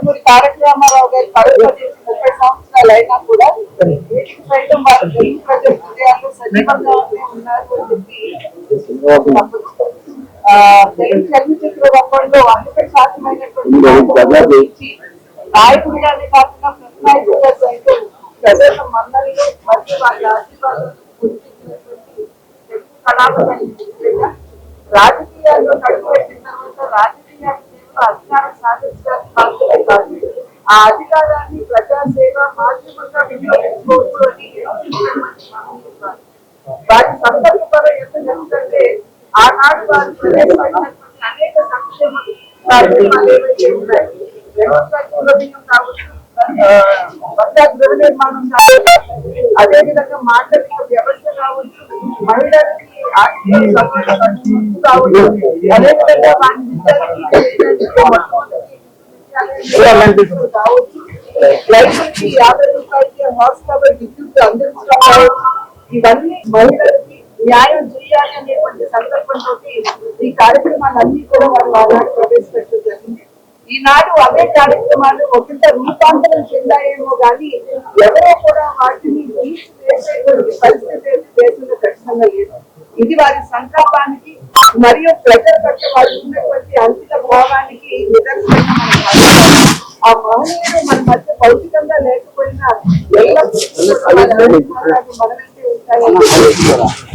నందమూరి తారక రామారావు గారి పదవి 30 సంవత్సరాలు అయినా కూడా వీటికి సైతం వారు తెలుగు ప్రజల హృదయాల్లో సజీవంగానే ఉన్నారు అని చెప్పి తెలుగు చలనచిత్ర రంగంలో 100% నాయకుడిగానే కాకుండా ప్రతినాయకుడిగా సైతం ప్రజల మన్నలను మరియు వారి ఆశీర్వాదాలను గుర్తించినటువంటి తెలుగు కళాకారులు రాజకీయాల్లో కడుగుపెట్టిన తర్వాత రాజకీయాల అధికారం సాధించడానికి మాత్రమే కాదు, ఆ అధికారాన్ని ప్రజాసేవ మాధ్యమంగా వినియోగించుకోవచ్చు అని వారి సందర్భపరం ఎందుకంటే ఆనాడు వారు ప్రవేశపెట్టినటువంటి అనేక సంక్షేమ కార్యక్రమాలు ఏవైతే ఉన్నాయి, కావచ్చు, గృహ నిర్మాణం కావచ్చు, అదేవిధంగా మాండలిక వ్యవస్థ కావచ్చు, మహిళలకి ఆర్థిక కావచ్చు, అదేవిధంగా కావచ్చు, రైతులకి 50 రూపాయలకి హాస్టల్ విద్యుత్ అందించడం కావచ్చు, ఇవన్నీ మహిళలకి న్యాయం చేయాలి అనేటువంటి సంకల్పంతో ఈ కార్యక్రమాలన్నీ కూడా వారు ఆనాడు ప్రవేశపెట్టడం జరిగింది. ఈనాడు అవే కార్యక్రమాలు ఒకంత రూపాంతరం చెందాయేమో కానీ ఎవరో కూడా వాటిని తీసివేసేటువంటి పరిస్థితి దేశంలో ఖచ్చితంగా లేదు. ఇది వారి సంకల్పానికి మరియు ప్రజల పట్ల వారికి ఉన్నటువంటి అంకిత భావానికి నిదర్శనం. ఆ మహనీయులు మన మధ్య భౌతికంగా లేకపోయినా ఎల్లప్పుడూ మనమైతే ఉంటాయని